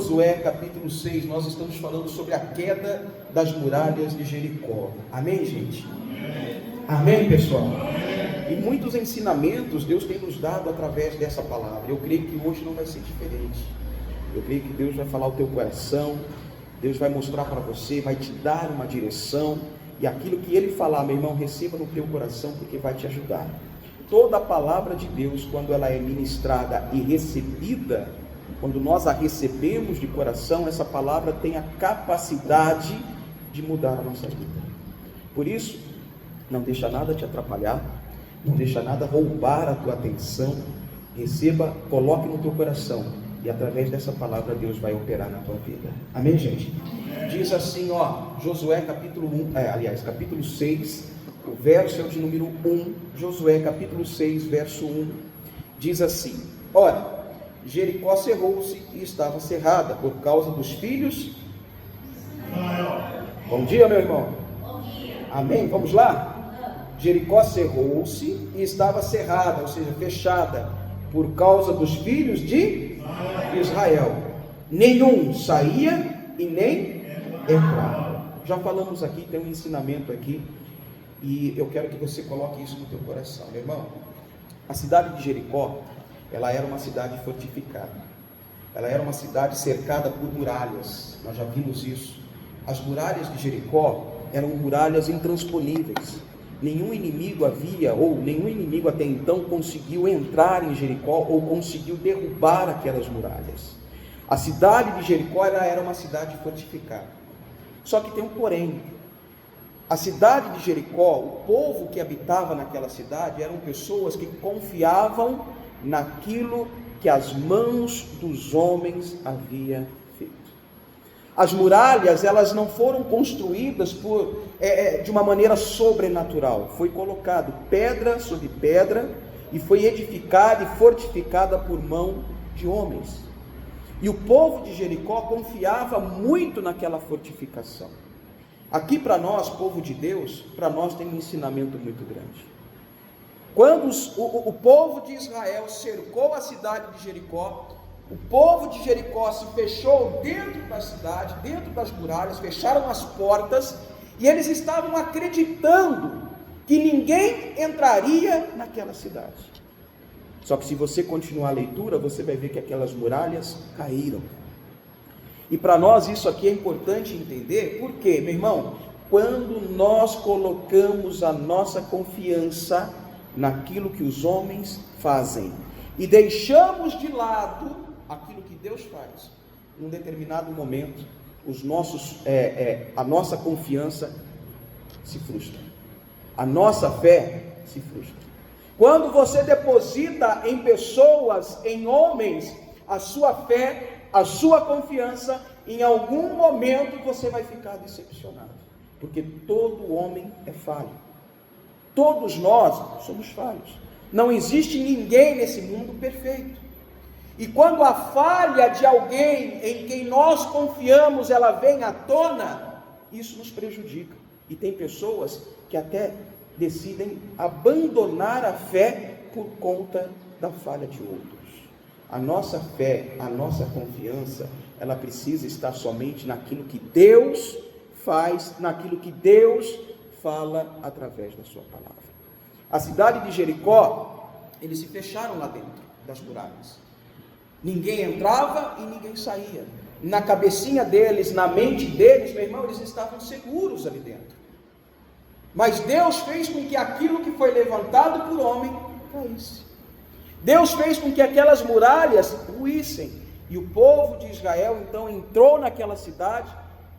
Josué capítulo 6, nós estamos falando sobre a queda das muralhas de Jericó. Amém, gente? Amém, pessoal? E muitos ensinamentos Deus tem nos dado através dessa palavra. Eu creio que hoje não vai ser diferente. Eu creio que Deus vai falar ao teu coração, Deus vai mostrar para você, vai te dar uma direção, e aquilo que Ele falar, meu irmão, receba no teu coração, porque vai te ajudar. Toda a palavra de Deus, quando ela é ministrada e recebida, quando nós a recebemos de coração, essa palavra tem a capacidade de mudar a nossa vida. Por isso, não deixa nada te atrapalhar, não deixa nada roubar a tua atenção. Receba, coloque no teu coração, e através dessa palavra Deus vai operar na tua vida. Amém, gente? Diz assim, Josué capítulo 6, o verso é o de número 1, Josué capítulo 6, verso 1, diz assim: ora, Jericó cerrou-se e estava cerrada por causa dos filhos. Bom dia, meu irmão. Bom dia. Amém, vamos lá? Jericó cerrou-se e estava cerrada, ou seja, fechada, por causa dos filhos de Israel. Nenhum saía e nem entrava. Já falamos aqui, tem um ensinamento aqui, e eu quero que você coloque isso no teu coração, meu irmão. A cidade de Jericó, ela era uma cidade fortificada, ela era uma cidade cercada por muralhas. Nós já vimos isso. As muralhas de Jericó eram muralhas intransponíveis. Nenhum inimigo nenhum inimigo até então conseguiu entrar em Jericó ou conseguiu derrubar aquelas muralhas. A cidade de Jericó era uma cidade fortificada. Só que tem um porém. A cidade de Jericó, o povo que habitava naquela cidade, eram pessoas que confiavam naquilo que as mãos dos homens haviam feito. As muralhas, elas não foram construídas de uma maneira sobrenatural. Foi colocado pedra sobre pedra e foi edificada e fortificada por mão de homens. E o povo de Jericó confiava muito naquela fortificação. Aqui para nós, povo de Deus, para nós tem um ensinamento muito grande. Quando o povo de Israel cercou a cidade de Jericó, o povo de Jericó se fechou dentro da cidade, dentro das muralhas, fecharam as portas, e eles estavam acreditando que ninguém entraria naquela cidade. Só que se você continuar a leitura, você vai ver que aquelas muralhas caíram. E para nós isso aqui é importante entender, porque, meu irmão, quando nós colocamos a nossa confiança naquilo que os homens fazem e deixamos de lado aquilo que Deus faz, em um determinado momento, a nossa confiança se frustra, a nossa fé se frustra. Quando você deposita em pessoas, em homens, a sua fé, a sua confiança, em algum momento você vai ficar decepcionado, porque todo homem é falho, todos nós somos falhos, não existe ninguém nesse mundo perfeito, e quando a falha de alguém em quem nós confiamos, ela vem à tona, isso nos prejudica, e tem pessoas que até decidem abandonar a fé por conta da falha de outros. A nossa fé, a nossa confiança, ela precisa estar somente naquilo que Deus faz, naquilo que Deus fala através da sua palavra. A cidade de Jericó, eles se fecharam lá dentro das muralhas. Ninguém entrava e ninguém saía. Na cabecinha deles, na mente deles, meu irmão, eles estavam seguros ali dentro. Mas Deus fez com que aquilo que foi levantado por homem caísse. Deus fez com que aquelas muralhas ruíssem. E o povo de Israel então entrou naquela cidade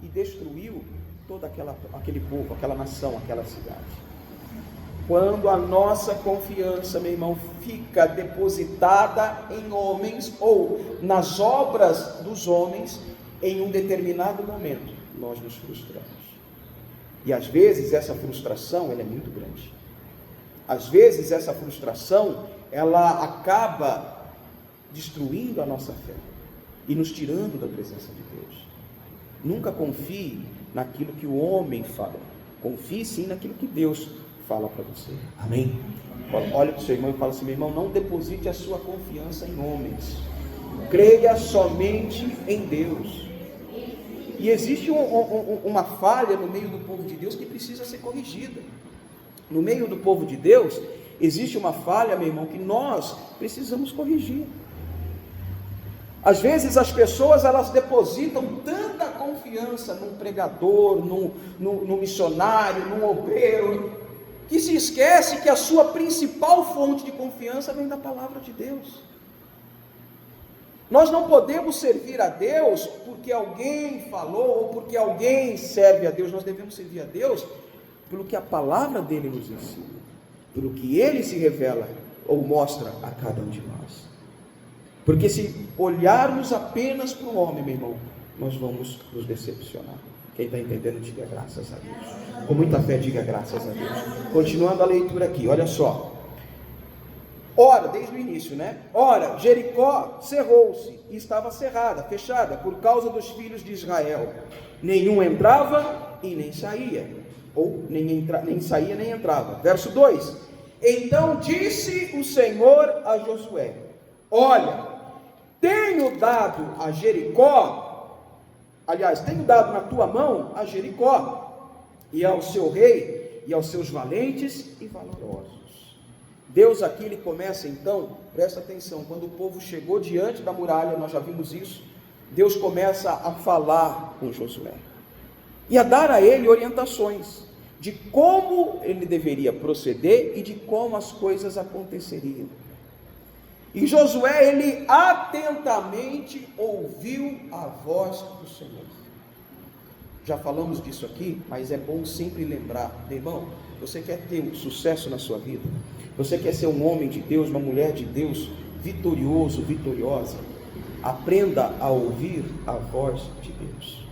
e destruiu todo aquele povo, aquela nação, aquela cidade. Quando a nossa confiança, meu irmão, fica depositada em homens ou nas obras dos homens, em um determinado momento, nós nos frustramos. E às vezes essa frustração, ela é muito grande. Às vezes essa frustração, ela acaba destruindo a nossa fé e nos tirando da presença de Deus. Nunca confie naquilo que o homem fala. Confie sim naquilo que Deus fala para você. Amém? Olha para o seu irmão e fala assim: meu irmão, não deposite a sua confiança em homens. creia somente em Deus. E existe uma falha no meio do povo de Deus que precisa ser corrigida. No meio do povo de Deus existe uma falha, meu irmão, que nós precisamos corrigir. Às vezes as pessoas, elas depositam tanta confiança num pregador, num missionário, num obreiro, que se esquece que a sua principal fonte de confiança vem da palavra de Deus. Nós não podemos servir a Deus porque alguém falou, ou porque alguém serve a Deus. Nós devemos servir a Deus pelo que a palavra dele nos ensina, pelo que ele se revela ou mostra a cada um de nós. Porque se olharmos apenas para o homem, meu irmão, nós vamos nos decepcionar. Quem está entendendo, diga graças a Deus. Com muita fé, diga graças a Deus. Continuando a leitura aqui, olha só. Ora, desde o início, né? Ora, Jericó cerrou-se e estava cerrada, fechada, por causa dos filhos de Israel. Nenhum entrava e nem saía. Ou nem saía nem entrava. Verso 2. Então disse o Senhor a Josué: olha, tenho dado a Jericó, aliás, tenho dado na tua mão a Jericó, e ao seu rei, e aos seus valentes e valorosos. Deus aqui, ele começa então, presta atenção, quando o povo chegou diante da muralha, nós já vimos isso, Deus começa a falar com Josué, e a dar a ele orientações, de como ele deveria proceder, e de como as coisas aconteceriam. E Josué, ele atentamente ouviu a voz do Senhor. Já falamos disso aqui, mas é bom sempre lembrar, meu irmão, você quer ter um sucesso na sua vida? Você quer ser um homem de Deus, uma mulher de Deus, vitorioso, vitoriosa? Aprenda a ouvir a voz de Deus.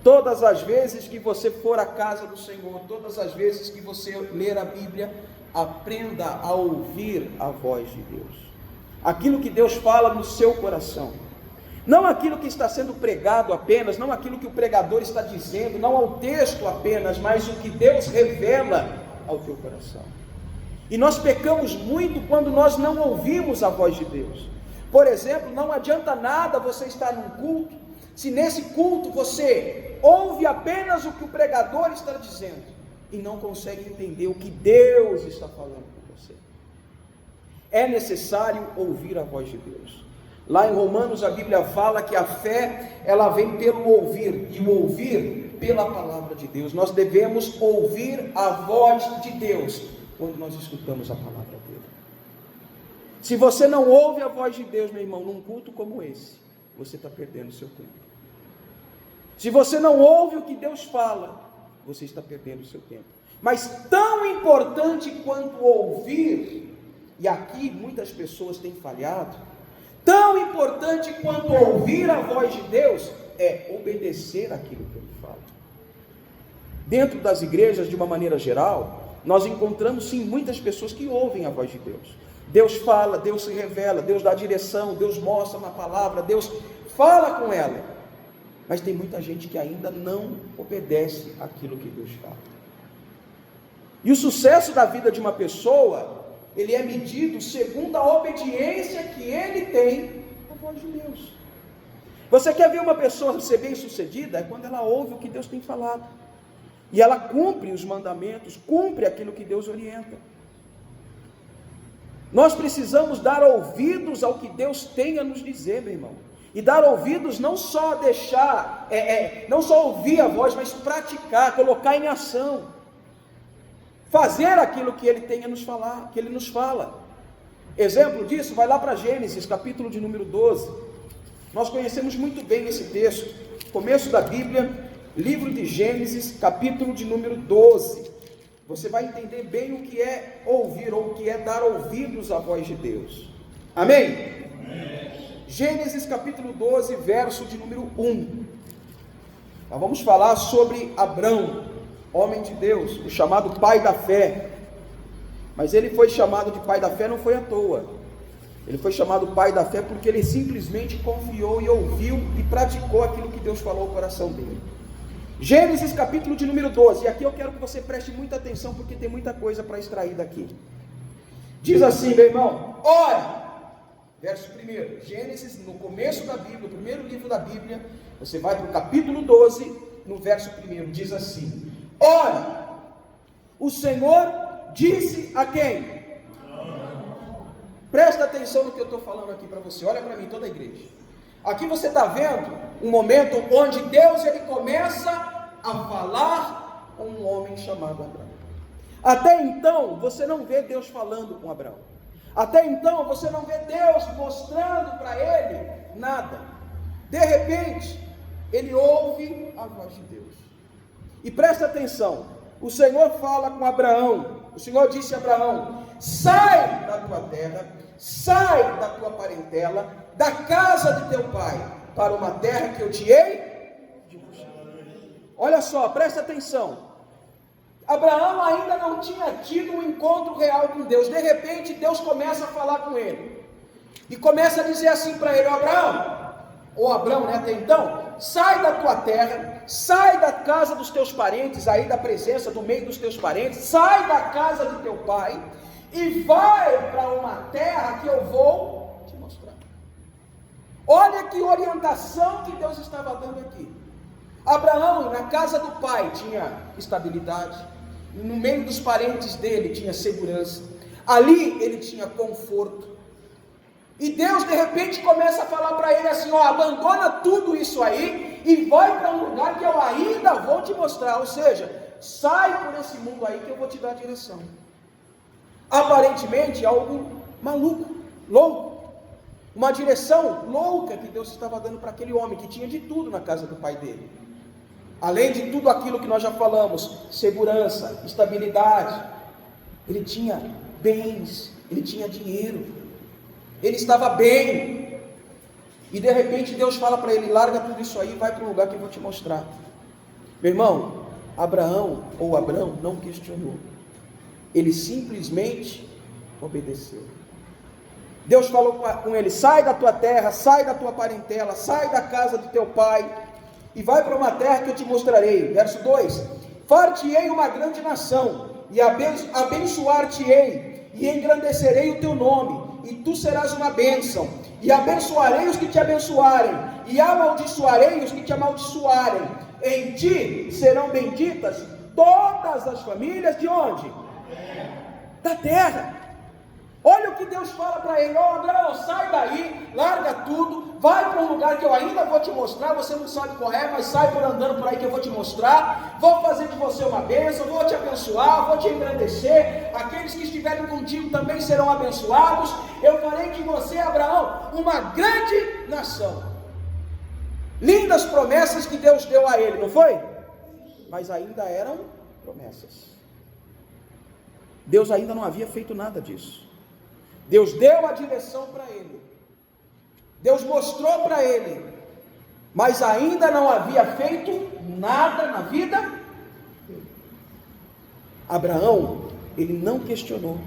Todas as vezes que você for à casa do Senhor, todas as vezes que você ler a Bíblia, aprenda a ouvir a voz de Deus. Aquilo que Deus fala no seu coração. Não aquilo que está sendo pregado apenas, não aquilo que o pregador está dizendo, não ao texto apenas, mas o que Deus revela ao teu coração. E nós pecamos muito quando nós não ouvimos a voz de Deus. Por exemplo, não adianta nada você estar num culto, se nesse culto você ouve apenas o que o pregador está dizendo, e não consegue entender o que Deus está falando com você. É necessário ouvir a voz de Deus. Lá em Romanos a Bíblia fala que a fé, ela vem pelo ouvir, e o ouvir pela palavra de Deus. Nós devemos ouvir a voz de Deus quando nós escutamos a palavra dele. Se você não ouve a voz de Deus, meu irmão, num culto como esse, você está perdendo o seu tempo. Se você não ouve o que Deus fala, você está perdendo o seu tempo. Mas tão importante quanto ouvir, e aqui muitas pessoas têm falhado, tão importante quanto ouvir a voz de Deus é obedecer aquilo que ele fala. Dentro das igrejas, de uma maneira geral, nós encontramos sim muitas pessoas que ouvem a voz de Deus. Deus fala, Deus se revela, Deus dá direção, Deus mostra na palavra, Deus fala com ela. Mas tem muita gente que ainda não obedece aquilo que Deus fala. E o sucesso da vida de uma pessoa, ele é medido segundo a obediência que ele tem à voz de Deus. Você quer ver uma pessoa ser bem sucedida? É quando ela ouve o que Deus tem falado, e ela cumpre os mandamentos, cumpre aquilo que Deus orienta. Nós precisamos dar ouvidos ao que Deus tem a nos dizer, meu irmão, e dar ouvidos, não só deixar, não só ouvir a voz, mas praticar, colocar em ação, fazer aquilo que Ele tem a nos falar, que Ele nos fala. Exemplo disso, vai lá para Gênesis, capítulo de número 12, nós conhecemos muito bem esse texto, começo da Bíblia, livro de Gênesis, capítulo de número 12, você vai entender bem o que é ouvir, ou o que é dar ouvidos à voz de Deus. Amém? Amém. Gênesis capítulo 12, verso de número 1, nós vamos falar sobre Abrão, homem de Deus, o chamado pai da fé. Mas ele foi chamado de pai da fé não foi à toa, ele foi chamado pai da fé porque ele simplesmente confiou e ouviu e praticou aquilo que Deus falou ao coração dele. Gênesis capítulo de número 12, e aqui eu quero que você preste muita atenção, porque tem muita coisa para extrair daqui. Diz assim, meu irmão, ora, verso 1, Gênesis, no começo da Bíblia, o primeiro livro da Bíblia, você vai para o capítulo 12, no verso 1, diz assim: ora, o Senhor disse a quem? Presta atenção no que eu estou falando aqui para você, olha para mim, toda a igreja. Aqui você está vendo um momento onde Deus ele começa a falar com um homem chamado Abraão. Até então, você não vê Deus falando com Abraão. Até então, você não vê Deus mostrando para ele nada. De repente, ele ouve a voz de Deus. E presta atenção, o Senhor fala com Abraão. O Senhor disse a Abraão: sai da tua terra, sai da tua parentela, da casa de teu pai, para uma terra que eu te hei de mostrar. Olha só, presta atenção. Abraão ainda não tinha tido um encontro real com Deus. De repente Deus começa a falar com ele, e começa a dizer assim para ele: Abraão, ou Abraão, né, até então, sai da tua terra, sai da casa dos teus parentes, aí da presença, do meio dos teus parentes, sai da casa de teu pai, e vai para uma terra que eu vou te mostrar. Olha que orientação que Deus estava dando aqui. Abraão, na casa do pai, tinha estabilidade, no meio dos parentes dele tinha segurança, ali ele tinha conforto. E Deus de repente começa a falar para ele assim: ó, abandona tudo isso aí e vai para um lugar que eu ainda vou te mostrar. Ou seja, sai por esse mundo aí que eu vou te dar a direção. Aparentemente algo maluco, louco, uma direção louca que Deus estava dando para aquele homem que tinha de tudo na casa do pai dele. Além de tudo aquilo que nós já falamos, segurança, estabilidade, ele tinha bens, ele tinha dinheiro, ele estava bem. E de repente Deus fala para ele: larga tudo isso aí e vai para um lugar que eu vou te mostrar. Meu irmão, Abraão não questionou, ele simplesmente obedeceu. Deus falou com ele: sai da tua terra, sai da tua parentela, sai da casa do teu pai e vai para uma terra que eu te mostrarei. Verso 2: far-te-ei uma grande nação, e abençoar-te-ei, e engrandecerei o teu nome, e tu serás uma bênção, e abençoarei os que te abençoarem, e amaldiçoarei os que te amaldiçoarem. Em ti serão benditas todas as famílias de onde? Da terra. Olha o que Deus fala para ele: ó, Abraão, sai daí, larga tudo, vai para um lugar que eu ainda vou te mostrar. Você não sabe qual é, mas sai por andando por aí que eu vou te mostrar. Vou fazer de você uma bênção, vou te abençoar, vou te engrandecer. Aqueles que estiverem contigo também serão abençoados. Eu farei de você, Abraão, uma grande nação. Lindas promessas que Deus deu a ele, não foi? Mas ainda eram promessas. Deus ainda não havia feito nada disso. Deus deu a direção para ele, Deus mostrou para ele, mas ainda não havia feito nada na vida dele. Abraão, ele não questionou,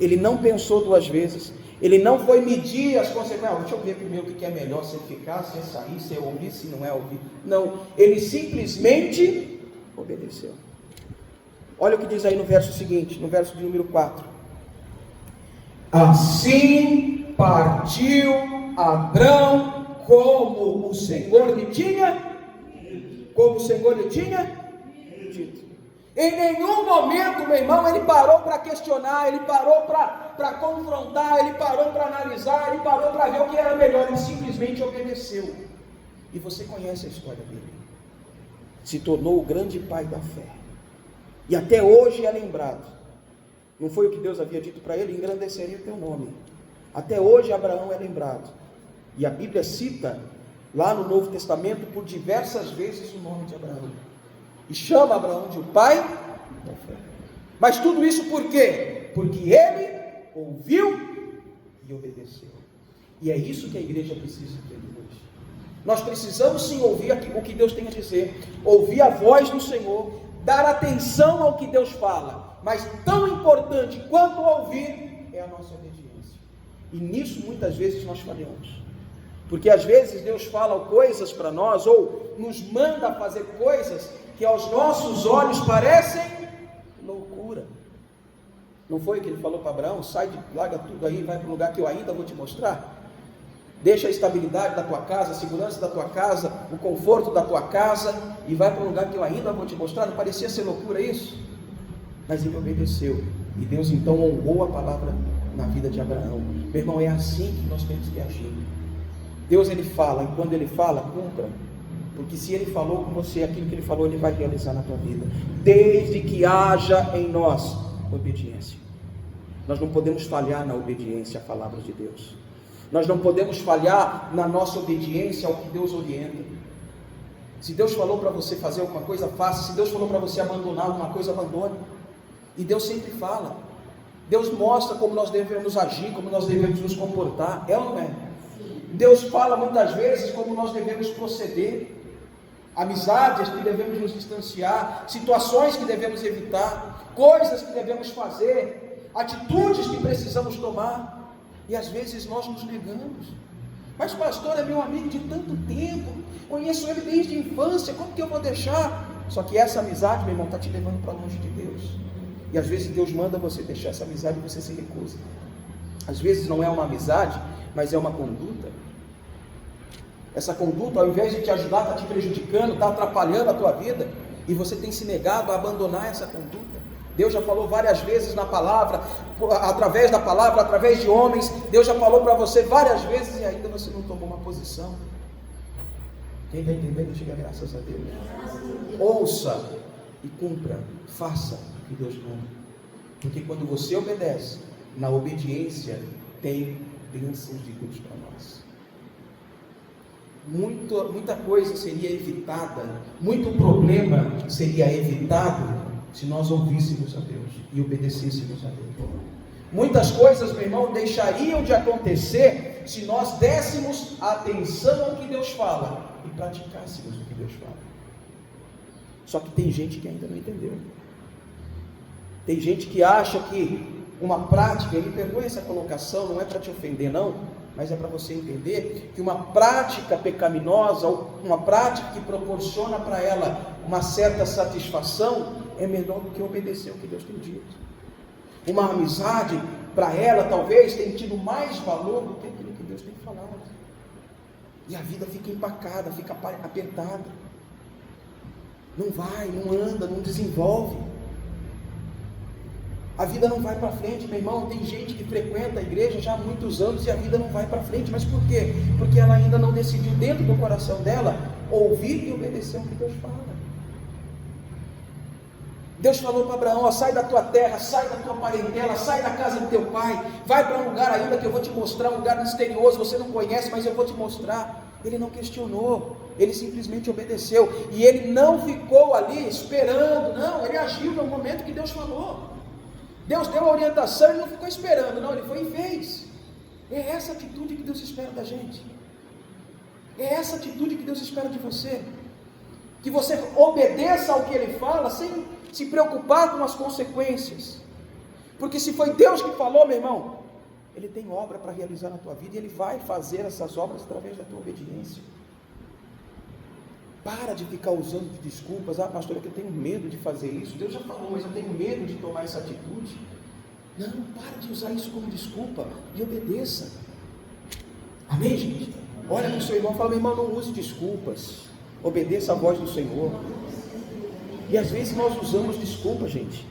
ele não pensou duas vezes, ele não foi medir as consequências. Deixa eu ver primeiro o que é melhor, se ficar, se sair, se é ouvir, se não é ouvir. Não, ele simplesmente obedeceu. Olha o que diz aí no verso seguinte, no verso de número 4. Assim partiu Abrão como o Senhor lhe tinha dito. Em nenhum momento, meu irmão, ele parou para questionar, ele parou para confrontar, ele parou para analisar, ele parou para ver o que era melhor, ele simplesmente obedeceu. E você conhece a história dele. Se tornou o grande pai da fé. E até hoje é lembrado. Não foi o que Deus havia dito para ele? Engrandecerei o teu nome. Até hoje Abraão é lembrado. E a Bíblia cita, lá no Novo Testamento, por diversas vezes o nome de Abraão. E chama Abraão de o pai da fé. Mas tudo isso por quê? Porque ele ouviu e obedeceu. E é isso que a igreja precisa entender hoje. Nós precisamos sim ouvir o que Deus tem a dizer. Ouvir a voz do Senhor. Dar atenção ao que Deus fala. Mas tão importante quanto ouvir é a nossa obediência. E nisso muitas vezes nós falhamos. Porque às vezes Deus fala coisas para nós, ou nos manda fazer coisas que aos nossos olhos parecem loucura. Não foi o que ele falou para Abraão? Larga tudo aí, vai para um lugar que eu ainda vou te mostrar. Deixa a estabilidade da tua casa, a segurança da tua casa, o conforto da tua casa, e vai para um lugar que eu ainda vou te mostrar. Não parecia ser loucura isso? Mas ele obedeceu, e Deus então honrou a palavra na vida de Abraão. Meu irmão, é assim que nós temos que agir. Deus, ele fala, e quando ele fala, cumpra, porque se ele falou com você aquilo que ele falou, ele vai realizar na tua vida, desde que haja em nós obediência. Nós não podemos falhar na obediência à palavra de Deus. Nós não podemos falhar na nossa obediência ao que Deus orienta. Se Deus falou para você fazer alguma coisa, faça. Se Deus falou para você abandonar alguma coisa, abandone. E Deus sempre fala. Deus mostra como nós devemos agir, como nós devemos nos comportar. É ou não é? Deus fala muitas vezes como nós devemos proceder. Amizades que devemos nos distanciar, situações que devemos evitar, coisas que devemos fazer, atitudes que precisamos tomar. E às vezes nós nos negamos. Mas pastor, é meu amigo de tanto tempo, conheço ele desde a infância, como que eu vou deixar? Só que essa amizade, meu irmão, está te levando para longe de Deus. E às vezes Deus manda você deixar essa amizade e você se recusa. Às vezes não é uma amizade, mas é uma conduta. Essa conduta, ao invés de te ajudar, está te prejudicando, está atrapalhando a tua vida, e você tem se negado a abandonar essa conduta. Deus já falou várias vezes na palavra, através da palavra, através de homens. Deus já falou para você várias vezes e ainda você não tomou uma posição. Quem está entendendo, diga graças a Deus. Ouça e cumpra, faça o que Deus manda. Porque quando você obedece, na obediência tem bênçãos de Deus para nós. Muita coisa seria evitada, muito problema seria evitado se nós ouvíssemos a Deus e obedecêssemos a Deus. Muitas coisas, meu irmão, deixariam de acontecer se nós dessemos atenção ao que Deus fala e praticássemos o que Deus fala. Só que tem gente que ainda não entendeu. Tem gente que acha que uma prática, e me perdoe essa colocação, não é para te ofender não, mas é para você entender que uma prática pecaminosa, ou uma prática que proporciona para ela uma certa satisfação, é melhor do que obedecer o que Deus tem dito. Uma amizade, para ela, talvez tenha tido mais valor do que aquilo que Deus tem falado. E a vida fica empacada, fica apertada. Não vai, não anda, não desenvolve. A vida não vai para frente, meu irmão. Tem gente que frequenta a igreja já há muitos anos e a vida não vai para frente. Mas por quê? Porque ela ainda não decidiu dentro do coração dela ouvir e obedecer o que Deus fala. Deus falou para Abraão, ó, sai da tua terra, sai da tua parentela, sai da casa do teu pai, vai para um lugar ainda que eu vou te mostrar, um lugar misterioso, você não conhece, mas eu vou te mostrar. Ele não questionou, ele simplesmente obedeceu, e ele não ficou ali esperando, não, ele agiu no momento que Deus falou. Deus deu a orientação, ele não ficou esperando, não, ele foi e fez. É essa atitude que Deus espera da gente, é essa atitude que Deus espera de você, que você obedeça ao que ele fala, sem se preocupar com as consequências, porque se foi Deus que falou, meu irmão, ele tem obra para realizar na tua vida, e ele vai fazer essas obras através da tua obediência. Para de ficar usando de desculpas, pastor, é que eu tenho medo de fazer isso, Deus já falou, mas eu tenho medo de tomar essa atitude. Não, para de usar isso como desculpa, e obedeça. Amém, gente? Olha para o seu irmão e fala, meu irmão, não use desculpas, obedeça a voz do Senhor. E às vezes nós usamos desculpa, gente.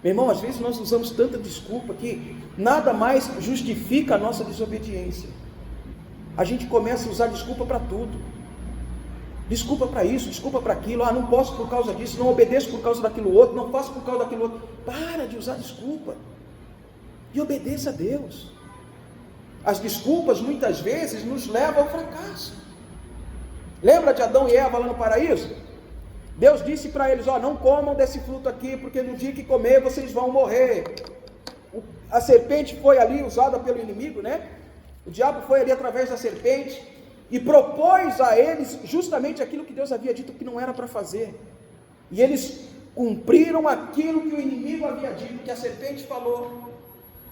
Meu irmão, às vezes nós usamos tanta desculpa que nada mais justifica a nossa desobediência. A gente começa a usar desculpa para tudo. Desculpa para isso, desculpa para aquilo. Não posso por causa disso, não obedeço por causa daquilo outro, não faço por causa daquilo outro. Para de usar desculpa e obedeça a Deus. As desculpas muitas vezes nos levam ao fracasso. Lembra de Adão e Eva lá no paraíso? Deus disse para eles, não comam desse fruto aqui, porque no dia que comer vocês vão morrer. A serpente foi ali usada pelo inimigo, né? O diabo foi ali através da serpente e propôs a eles justamente aquilo que Deus havia dito que não era para fazer. E eles cumpriram aquilo que o inimigo havia dito, que a serpente falou.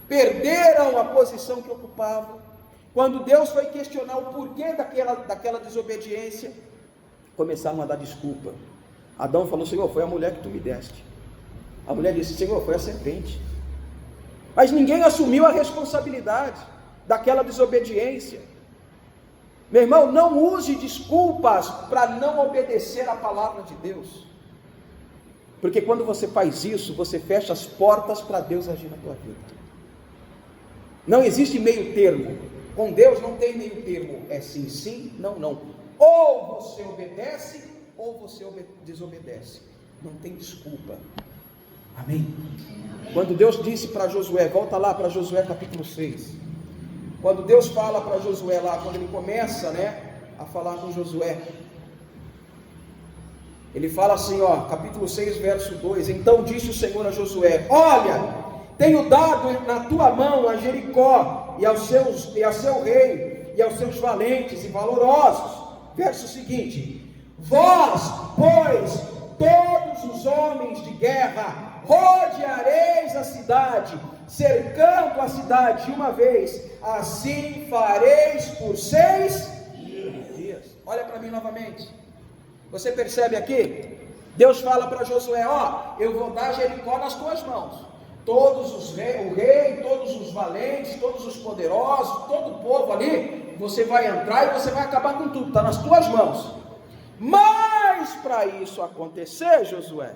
Perderam a posição que ocupavam. Quando Deus foi questionar o porquê daquela desobediência, começaram a dar desculpa. Adão falou, Senhor, foi a mulher que tu me deste. A mulher disse, Senhor, foi a serpente. Mas ninguém assumiu a responsabilidade daquela desobediência. Meu irmão, não use desculpas para não obedecer a palavra de Deus. Porque quando você faz isso, você fecha as portas para Deus agir na tua vida. Não existe meio termo. Com Deus não tem meio termo. É sim, sim, não, não. Ou você obedece, ou você desobedece. Não tem desculpa. Amém? Quando Deus disse para Josué, volta lá para Josué capítulo 6. Quando Deus fala para Josué lá, quando ele começa, a falar com Josué, ele fala assim, capítulo 6, verso 2: Então disse o Senhor a Josué: Olha, tenho dado na tua mão a Jericó e a seu rei e aos seus valentes e valorosos. Verso seguinte: Vós, pois, todos os homens de guerra, rodeareis a cidade, cercando a cidade de uma vez, assim fareis por 6 dias. Olha para mim novamente. Você percebe aqui? Deus fala para Josué: eu vou dar Jericó nas tuas mãos. O rei, todos os valentes, todos os poderosos, todo o povo ali, você vai entrar e você vai acabar com tudo, está nas tuas mãos. Mas para isso acontecer, Josué,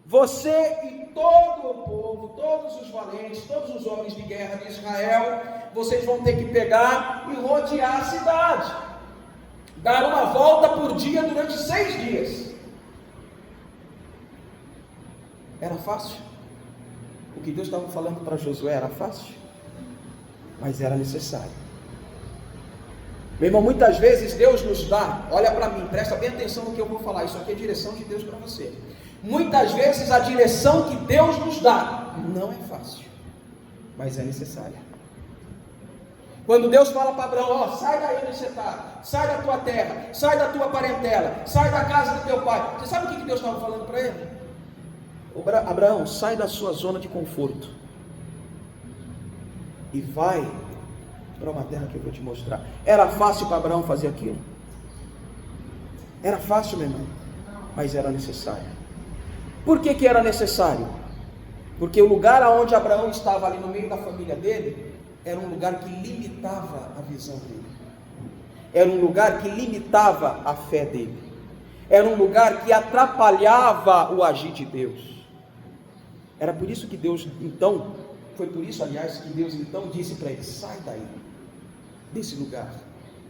você e todo o povo, todos os valentes, todos os homens de guerra de Israel, vocês vão ter que pegar e rodear a cidade, dar uma volta por dia durante 6 dias. Era fácil? O que Deus estava falando para Josué era fácil? Mas era necessário. Meu irmão, muitas vezes Deus nos dá, olha para mim, presta bem atenção no que eu vou falar, isso aqui é direção de Deus para você. Muitas vezes a direção que Deus nos dá não é fácil, mas é necessária. Quando Deus fala para Abraão: sai daí onde você está, sai da tua terra, sai da tua parentela, sai da casa do teu pai. Você sabe o que Deus estava falando para ele? Abraão, sai da sua zona de conforto e vai para uma terra que eu vou te mostrar. Era fácil para Abraão fazer aquilo? Era fácil, meu irmão, mas era necessário. Por que era necessário? Porque o lugar onde Abraão estava ali no meio da família dele, era um lugar que limitava a visão dele, era um lugar que limitava a fé dele, era um lugar que atrapalhava o agir de Deus. Era por isso que Deus então, foi por isso aliás que Deus então disse para ele: sai daí, desse lugar,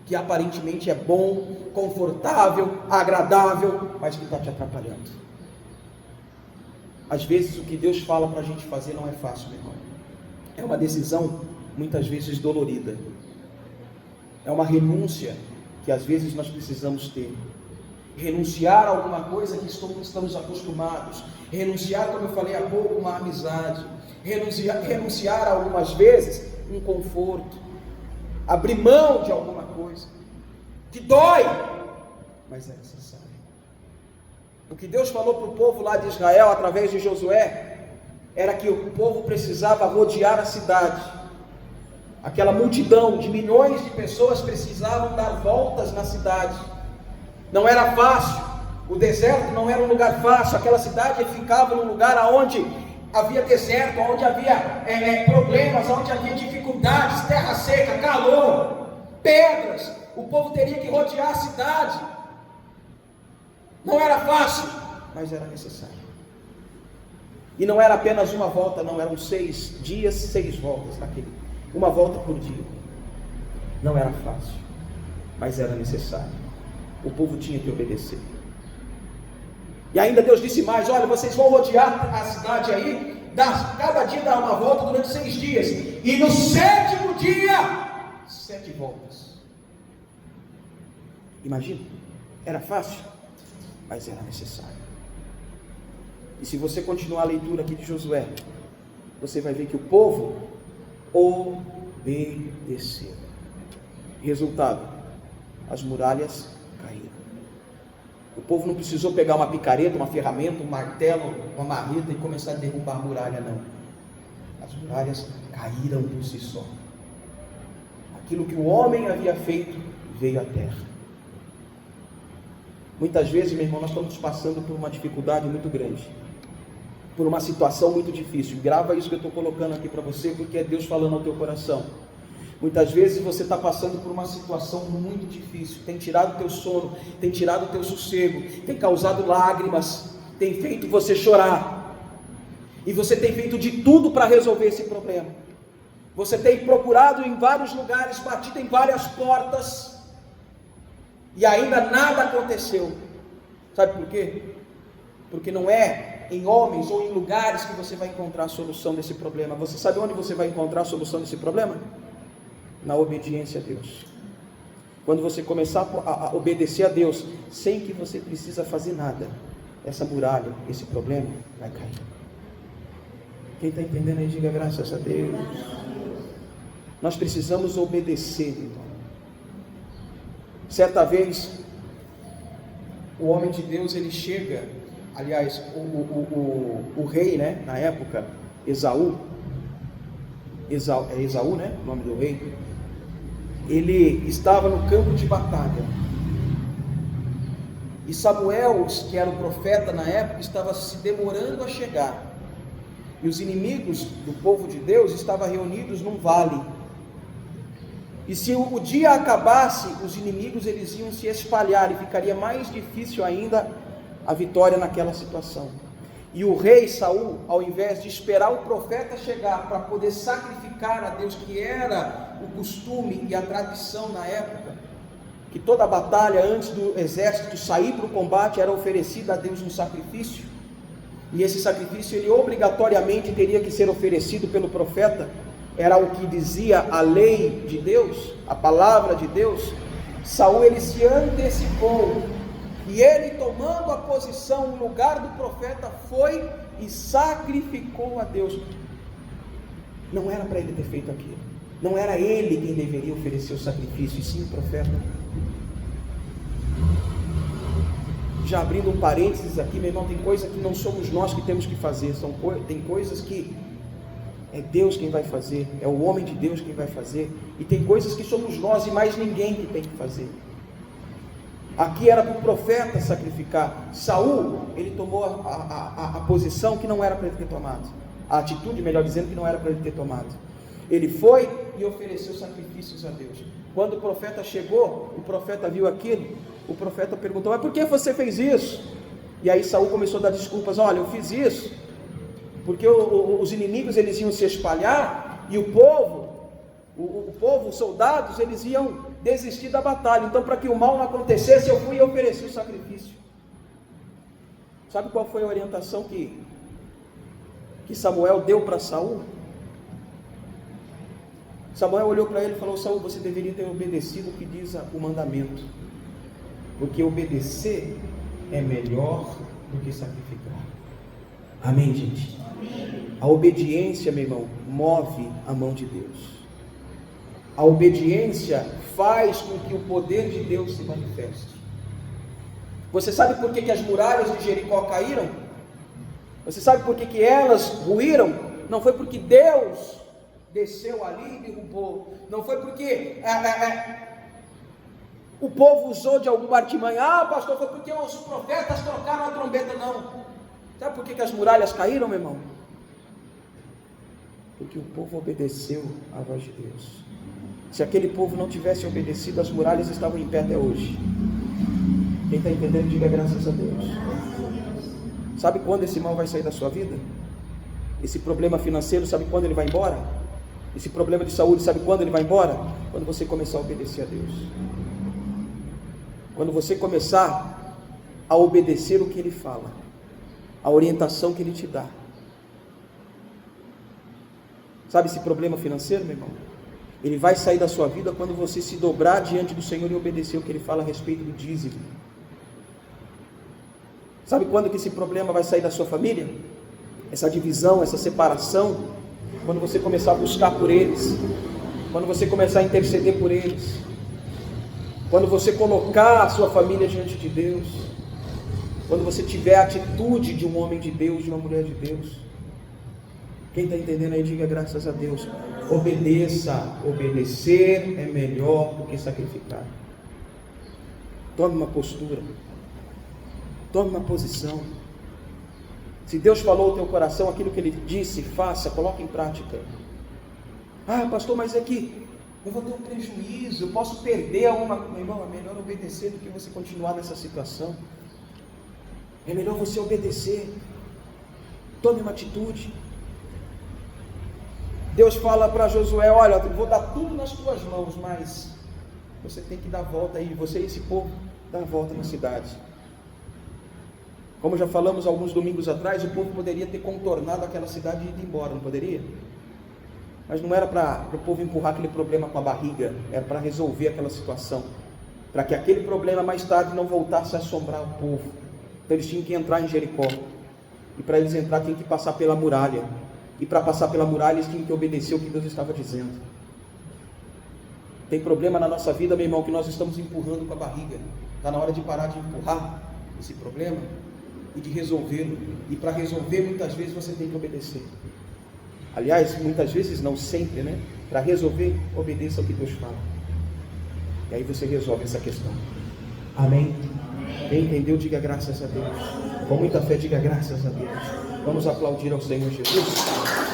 que aparentemente é bom, confortável, agradável, mas que está te atrapalhando. Às vezes o que Deus fala para a gente fazer não é fácil, meu irmão. É uma decisão muitas vezes dolorida. É uma renúncia que às vezes nós precisamos ter. Renunciar a alguma coisa que estamos acostumados. Renunciar, como eu falei há pouco, uma amizade. Renunciar algumas vezes um conforto. Abrir mão de alguma coisa que dói, mas é necessário. O que Deus falou para o povo lá de Israel, através de Josué, era que o povo precisava rodear a cidade. Aquela multidão de milhões de pessoas precisavam dar voltas na cidade. Não era fácil, o deserto não era um lugar fácil. Aquela cidade ficava num lugar onde havia deserto, onde havia problemas, onde havia dificuldades, terra seca, calor, pedras. O povo teria que rodear a cidade. Não era fácil, mas era necessário. E não era apenas uma volta, não, eram 6 dias, 6 voltas naquele, uma volta por dia. Não era fácil, mas era necessário. O povo tinha que obedecer. E ainda Deus disse mais: olha, vocês vão rodear a cidade aí, cada dia dar uma volta durante 6 dias, e no 7º dia, 7 voltas. Imagina, era fácil, mas era necessário. E se você continuar a leitura aqui de Josué, você vai ver que o povo obedeceu. Resultado: as muralhas caíram. O povo não precisou pegar uma picareta, uma ferramenta, um martelo, uma marreta e começar a derrubar a muralha, não. As muralhas caíram por si só. Aquilo que o homem havia feito veio à terra. Muitas vezes, meu irmão, nós estamos passando por uma dificuldade muito grande, por uma situação muito difícil. Grava isso que eu estou colocando aqui para você, porque é Deus falando ao teu coração. Muitas vezes você está passando por uma situação muito difícil, tem tirado o teu sono, tem tirado o teu sossego, tem causado lágrimas, tem feito você chorar, e você tem feito de tudo para resolver esse problema. Você tem procurado em vários lugares, batido em várias portas, e ainda nada aconteceu. Sabe por quê? Porque não é em homens ou em lugares que você vai encontrar a solução desse problema. Você sabe onde você vai encontrar a solução desse problema? Na obediência a Deus. Quando você começar a obedecer a Deus, sem que você precisa fazer nada, essa muralha, esse problema vai cair. Quem está entendendo aí, diga graças a Deus. Nós precisamos obedecer, irmão. Certa vez, o homem de Deus, ele chega, aliás, o rei, né, na época, Esaú, né, o nome do rei, ele estava no campo de batalha, e Samuel, que era o profeta na época, estava se demorando a chegar, e os inimigos do povo de Deus estavam reunidos num vale, e se o dia acabasse, os inimigos eles iam se espalhar, e ficaria mais difícil ainda a vitória naquela situação. E o rei Saul, ao invés de esperar o profeta chegar para poder sacrificar a Deus, que era o costume e a tradição na época, que toda batalha antes do exército sair para o combate era oferecida a Deus um sacrifício, e esse sacrifício ele obrigatoriamente teria que ser oferecido pelo profeta, era o que dizia a lei de Deus, a palavra de Deus. Saul ele se antecipou, e ele, tomando a posição no lugar do profeta, foi e sacrificou a Deus. Não era para ele ter feito aquilo, não era ele quem deveria oferecer o sacrifício, e sim o profeta. Já abrindo um parênteses aqui, meu irmão, tem coisa que não somos nós que temos que fazer, tem coisas que é Deus quem vai fazer, é o homem de Deus quem vai fazer, e tem coisas que somos nós e mais ninguém que tem que fazer. Aqui era para o profeta sacrificar. Saul, ele tomou a posição que não era para ele ter tomado, a atitude, melhor dizendo, que não era para ele ter tomado. Ele foi e ofereceu sacrifícios a Deus. Quando o profeta chegou, o profeta viu aquilo, o profeta perguntou: mas por que você fez isso? E aí Saul começou a dar desculpas: olha, eu fiz isso porque os inimigos eles iam se espalhar, e o povo, os soldados, eles iam desistir da batalha. Então, para que o mal não acontecesse, eu fui e ofereci o sacrifício. Sabe qual foi a orientação que Samuel deu para Saul? Samuel olhou para ele e falou: Saul, você deveria ter obedecido o que diz o mandamento, porque obedecer é melhor do que sacrificar. Amém, gente? Amém. A obediência, meu irmão, move a mão de Deus. A obediência faz com que o poder de Deus se manifeste. Você sabe por que as muralhas de Jericó caíram? Você sabe por que elas ruíram? Não foi porque Deus desceu ali e derrubou. Não foi porque o povo usou de alguma artimanha. Ah, pastor, foi porque os profetas trocaram a trombeta. Não. Sabe por que as muralhas caíram, meu irmão? Porque o povo obedeceu à voz de Deus. Se aquele povo não tivesse obedecido, as muralhas estavam em pé até hoje. Quem está entendendo, diga graças a Deus. Sabe quando esse mal vai sair da sua vida? Esse problema financeiro, sabe quando ele vai embora? Esse problema de saúde, sabe quando ele vai embora? Quando você começar a obedecer a Deus. Quando você começar a obedecer o que Ele fala, a orientação que Ele te dá. Sabe esse problema financeiro, meu irmão? Ele vai sair da sua vida quando você se dobrar diante do Senhor e obedecer o que Ele fala a respeito do dízimo. Sabe quando que esse problema vai sair da sua família? Essa divisão, essa separação, quando você começar a buscar por eles, quando você começar a interceder por eles, quando você colocar a sua família diante de Deus, quando você tiver a atitude de um homem de Deus, de uma mulher de Deus. Quem está entendendo aí, diga graças a Deus. Obedeça. Obedecer é melhor do que sacrificar. Tome uma postura, tome uma posição. Se Deus falou ao teu coração aquilo que Ele disse, faça, coloque em prática. Ah, pastor, mas é que eu vou ter um prejuízo, eu posso perder alguma coisa. Meu irmão, é melhor obedecer do que você continuar nessa situação. É melhor você obedecer. Tome uma atitude. Deus fala para Josué: olha, eu vou dar tudo nas tuas mãos, mas você tem que dar a volta aí, você e esse povo, dá a volta na cidade. Como já falamos alguns domingos atrás, o povo poderia ter contornado aquela cidade e ido embora, não poderia? Mas não era para o povo empurrar aquele problema com a barriga, era para resolver aquela situação, para que aquele problema mais tarde não voltasse a assombrar o povo. Então eles tinham que entrar em Jericó, e para eles entrar tinham que passar pela muralha, e para passar pela muralha eles tinham que obedecer o que Deus estava dizendo. Tem problema na nossa vida, meu irmão, que nós estamos empurrando com a barriga. Está na hora de parar de empurrar esse problema e de resolvê-lo. E para resolver, muitas vezes você tem que obedecer. Aliás, muitas vezes, não sempre, né? Para resolver, obedeça ao que Deus fala. E aí você resolve essa questão. Amém? Quem entendeu, diga graças a Deus. Com muita fé, diga graças a Deus. Vamos aplaudir ao Senhor Jesus.